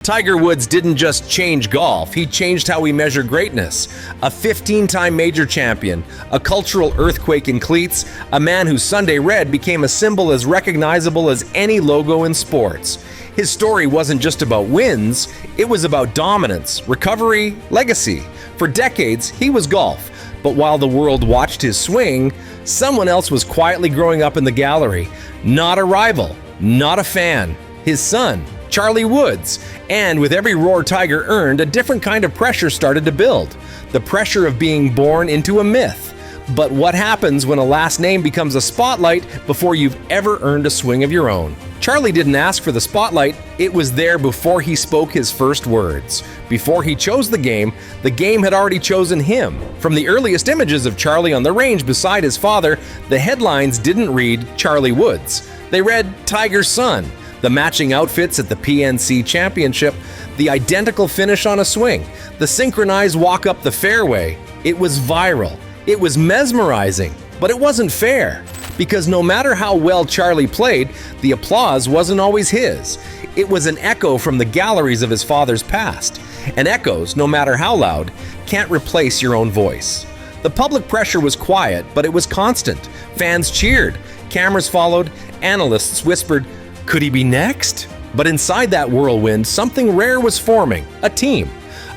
Tiger Woods didn't just change golf, he changed how we measure greatness. A 15-time major champion, a cultural earthquake in cleats, a man whose Sunday red became a symbol as recognizable as any logo in sports. His story wasn't just about wins, it was about dominance, recovery, legacy. For decades, he was golf. But while the world watched his swing, someone else was quietly growing up in the gallery. Not a rival, not a fan, his son, Charlie Woods. And with every roar Tiger earned, a different kind of pressure started to build. The pressure of being born into a myth. But what happens when a last name becomes a spotlight before you've ever earned a swing of your own? Charlie didn't ask for the spotlight, it was there before he spoke his first words. Before he chose the game had already chosen him. From the earliest images of Charlie on the range beside his father, the headlines didn't read Charlie Woods. They read Tiger's son. The matching outfits at the PNC Championship, the identical finish on a swing, the synchronized walk up the fairway. It was viral. It was mesmerizing, but it wasn't fair. Because no matter how well Charlie played, the applause wasn't always his. It was an echo from the galleries of his father's past. And echoes, no matter how loud, can't replace your own voice. The public pressure was quiet, but it was constant. Fans cheered, cameras followed, analysts whispered, "Could he be next?" But inside that whirlwind, something rare was forming, a team.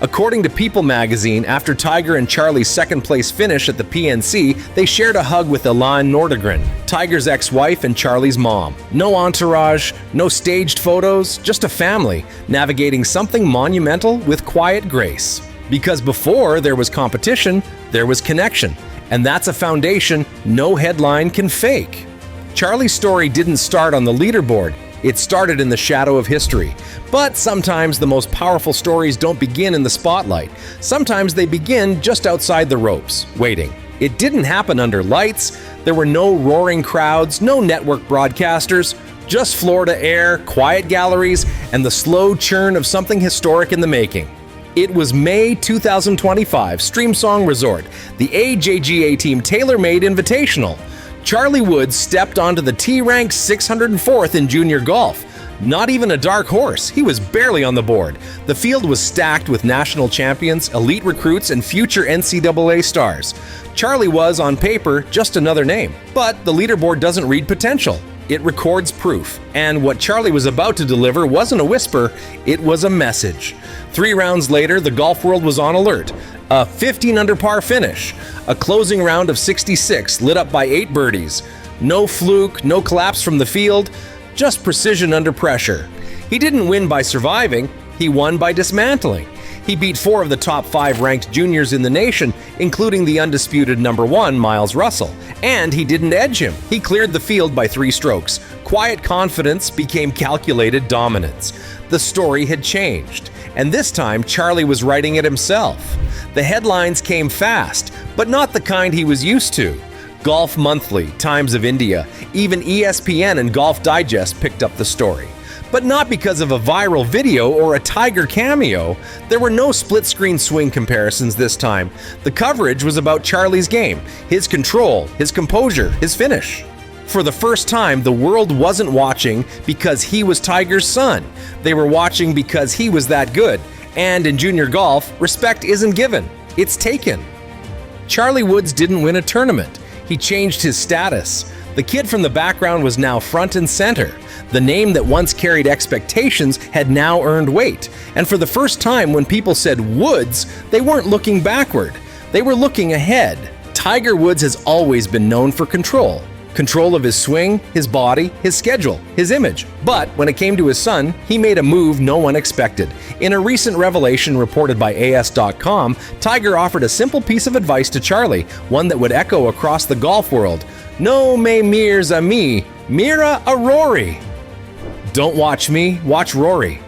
According to People magazine, after Tiger and Charlie's second-place finish at the PNC, they shared a hug with Elan Nordegren, Tiger's ex-wife and Charlie's mom. No entourage, no staged photos, just a family, navigating something monumental with quiet grace. Because before there was competition, there was connection. And that's a foundation no headline can fake. Charlie's story didn't start on the leaderboard. It started in the shadow of history. But sometimes the most powerful stories don't begin in the spotlight. Sometimes they begin just outside the ropes, waiting. It didn't happen under lights. There were no roaring crowds, no network broadcasters, just Florida air, quiet galleries, and the slow churn of something historic in the making. It was May 2025, Streamsong Resort, the AJGA Team Tailor-Made Invitational. Charlie Woods stepped onto the T-ranked 604th in junior golf. Not even a dark horse, he was barely on the board. The field was stacked with national champions, elite recruits, and future NCAA stars. Charlie was, on paper, just another name. But the leaderboard doesn't read potential. It records proof. And what Charlie was about to deliver wasn't a whisper, it was a message. 3 rounds later, the golf world was on alert. A 15 under par finish. A closing round of 66 lit up by 8 birdies. No fluke, no collapse from the field, just precision under pressure. He didn't win by surviving, he won by dismantling. He beat 4 of the top 5 ranked juniors in the nation, including the undisputed number 1, Miles Russell. And he didn't edge him. He cleared the field by 3 strokes. Quiet confidence became calculated dominance. The story had changed. And this time, Charlie was writing it himself. The headlines came fast, but not the kind he was used to. Golf Monthly, Times of India, even ESPN and Golf Digest picked up the story. But not because of a viral video or a Tiger cameo. There were no split-screen swing comparisons this time. The coverage was about Charlie's game, his control, his composure, his finish. For the first time, the world wasn't watching because he was Tiger's son. They were watching because he was that good. And in junior golf, respect isn't given, it's taken. Charlie Woods didn't win a tournament. He changed his status. The kid from the background was now front and center. The name that once carried expectations had now earned weight. And for the first time, when people said Woods, they weren't looking backward. They were looking ahead. Tiger Woods has always been known for control. Control of his swing, his body, his schedule, his image. But when it came to his son, he made a move no one expected. In a recent revelation reported by AS.com, Tiger offered a simple piece of advice to Charlie, one that would echo across the golf world. No me mires a me, mira a Rory. Don't watch me, watch Rory.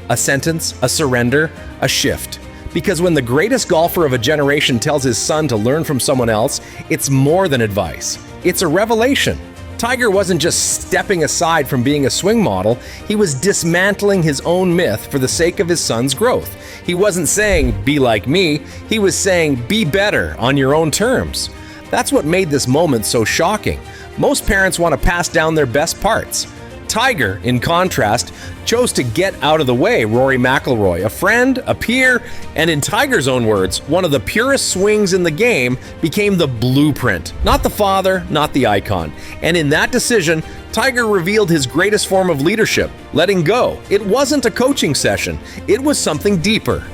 A sentence, a surrender, a shift. Because when the greatest golfer of a generation tells his son to learn from someone else, it's more than advice. It's a revelation. Tiger wasn't just stepping aside from being a swing model, he was dismantling his own myth for the sake of his son's growth. He wasn't saying, be like me, he was saying, be better on your own terms. That's what made this moment so shocking. Most parents want to pass down their best parts. Tiger, in contrast, chose to get out of the way. Rory McIlroy, a friend, a peer, and in Tiger's own words, one of the purest swings in the game, became the blueprint. Not the father, not the icon. And in that decision, Tiger revealed his greatest form of leadership, letting go. It wasn't a coaching session. It was something deeper.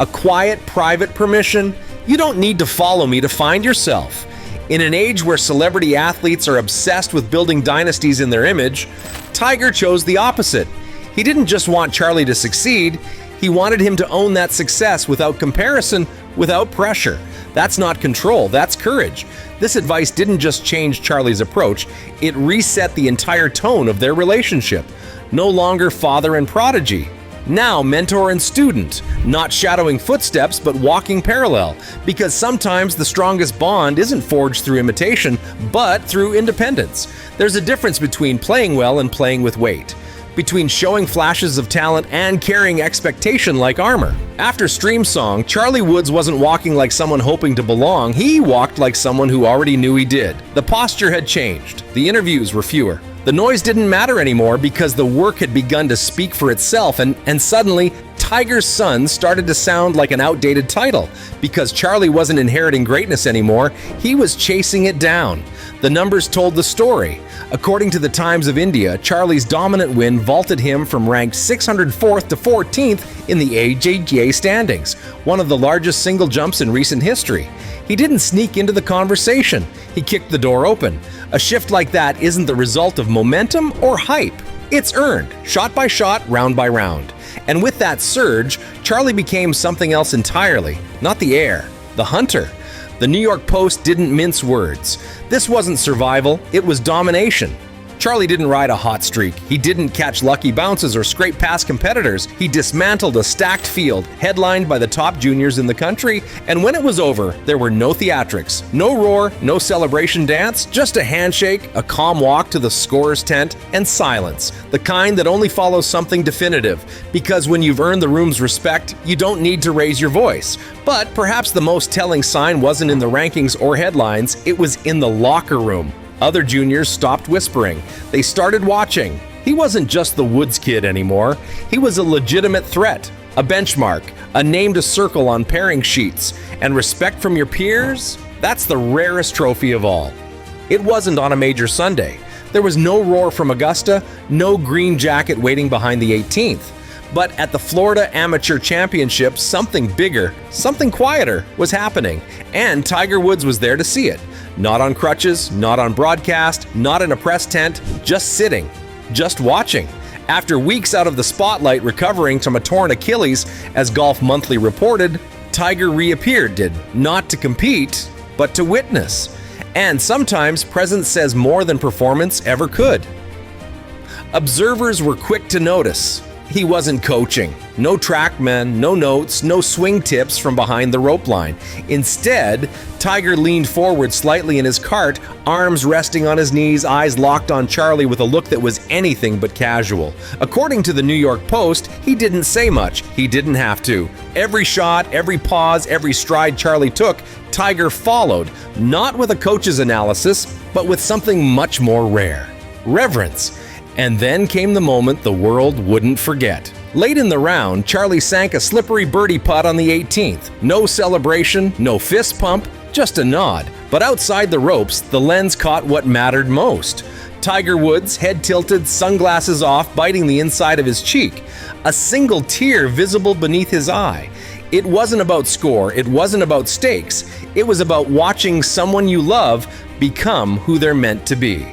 A quiet, private permission. You don't need to follow me to find yourself. In an age where celebrity athletes are obsessed with building dynasties in their image, Tiger chose the opposite. He didn't just want Charlie to succeed, he wanted him to own that success without comparison, without pressure. That's not control, that's courage. This advice didn't just change Charlie's approach, it reset the entire tone of their relationship. No longer father and prodigy. Now mentor and student, not shadowing footsteps but walking parallel, because sometimes the strongest bond isn't forged through imitation, but through independence. There's a difference between playing well and playing with weight, between showing flashes of talent and carrying expectation like armor. After Stream Song, Charlie Woods wasn't walking like someone hoping to belong, he walked like someone who already knew he did. The posture had changed, the interviews were fewer. The noise didn't matter anymore because the work had begun to speak for itself, and suddenly, Tiger's Son started to sound like an outdated title. Because Charlie wasn't inheriting greatness anymore, he was chasing it down. The numbers told the story. According to the Times of India, Charlie's dominant win vaulted him from ranked 604th to 14th in the AJGA standings, one of the largest single jumps in recent history. He didn't sneak into the conversation, he kicked the door open. A shift like that isn't the result of momentum or hype. It's earned, shot by shot, round by round. And with that surge, Charlie became something else entirely. Not the heir, the hunter. The New York Post didn't mince words. This wasn't survival, it was domination. Charlie didn't ride a hot streak. He didn't catch lucky bounces or scrape past competitors. He dismantled a stacked field, headlined by the top juniors in the country, and when it was over, there were no theatrics, no roar, no celebration dance, just a handshake, a calm walk to the scorer's tent, and silence, the kind that only follows something definitive, because when you've earned the room's respect, you don't need to raise your voice. But perhaps the most telling sign wasn't in the rankings or headlines, it was in the locker room. Other juniors stopped whispering. They started watching. He wasn't just the Woods kid anymore. He was a legitimate threat, a benchmark, a name to circle on pairing sheets. And respect from your peers? That's the rarest trophy of all. It wasn't on a major Sunday. There was no roar from Augusta, no green jacket waiting behind the 18th. But at the Florida Amateur Championship, something bigger, something quieter was happening. And Tiger Woods was there to see it. Not on crutches, not on broadcast, not in a press tent, just sitting, just watching. After weeks out of the spotlight recovering from a torn Achilles, as Golf Monthly reported, Tiger reappeared, not to compete, but to witness. And sometimes presence says more than performance ever could. Observers were quick to notice. He wasn't coaching. No TrackMan, no notes, no swing tips from behind the rope line. Instead, Tiger leaned forward slightly in his cart, arms resting on his knees, eyes locked on Charlie with a look that was anything but casual. According to the New York Post, he didn't say much. He didn't have to. Every shot, every pause, every stride Charlie took, Tiger followed, not with a coach's analysis, but with something much more rare: reverence. And then came the moment the world wouldn't forget. Late in the round, Charlie sank a slippery birdie putt on the 18th. No celebration, no fist pump, just a nod. But outside the ropes, the lens caught what mattered most. Tiger Woods, head tilted, sunglasses off, biting the inside of his cheek. A single tear visible beneath his eye. It wasn't about score, it wasn't about stakes. It was about watching someone you love become who they're meant to be.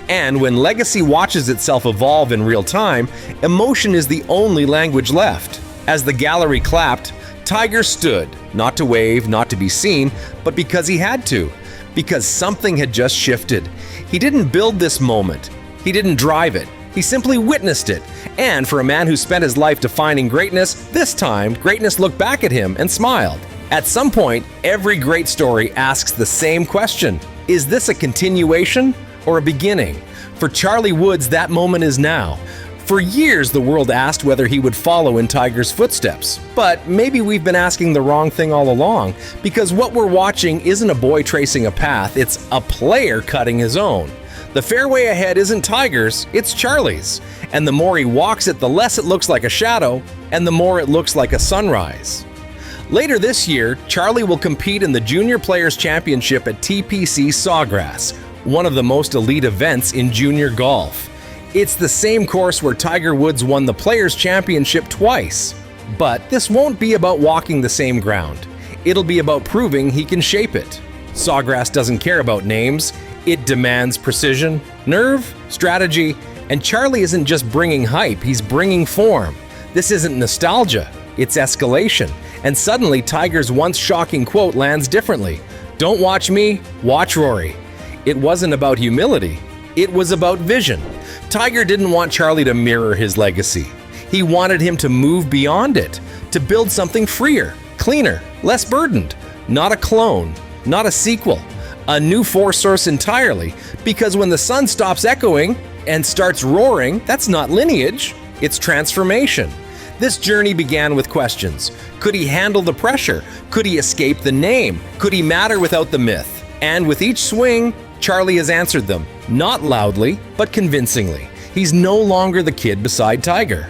And when legacy watches itself evolve in real time, emotion is the only language left. As the gallery clapped, Tiger stood, not to wave, not to be seen, but because he had to. Because something had just shifted. He didn't build this moment. He didn't drive it. He simply witnessed it. And for a man who spent his life defining greatness, this time, greatness looked back at him and smiled. At some point, every great story asks the same question: is this a continuation or a beginning? For Charlie Woods, that moment is now. For years, the world asked whether he would follow in Tiger's footsteps. But maybe we've been asking the wrong thing all along, because what we're watching isn't a boy tracing a path, it's a player cutting his own. The fairway ahead isn't Tiger's, it's Charlie's. And the more he walks it, the less it looks like a shadow, and the more it looks like a sunrise. Later this year, Charlie will compete in the Junior Players Championship at TPC Sawgrass, one of the most elite events in junior golf. It's the same course where Tiger Woods won the Players Championship twice. But this won't be about walking the same ground. It'll be about proving he can shape it. Sawgrass doesn't care about names. It demands precision, nerve, strategy, and Charlie isn't just bringing hype, he's bringing form. This isn't nostalgia, it's escalation. And suddenly, Tiger's once shocking quote lands differently. "Don't watch me, watch Rory." It wasn't about humility, it was about vision. Tiger didn't want Charlie to mirror his legacy. He wanted him to move beyond it, to build something freer, cleaner, less burdened. Not a clone, not a sequel, a new force source entirely, because when the sun stops echoing and starts roaring, that's not lineage, it's transformation. This journey began with questions. Could he handle the pressure? Could he escape the name? Could he matter without the myth? And with each swing, Charlie has answered them, not loudly, but convincingly. He's no longer the kid beside Tiger.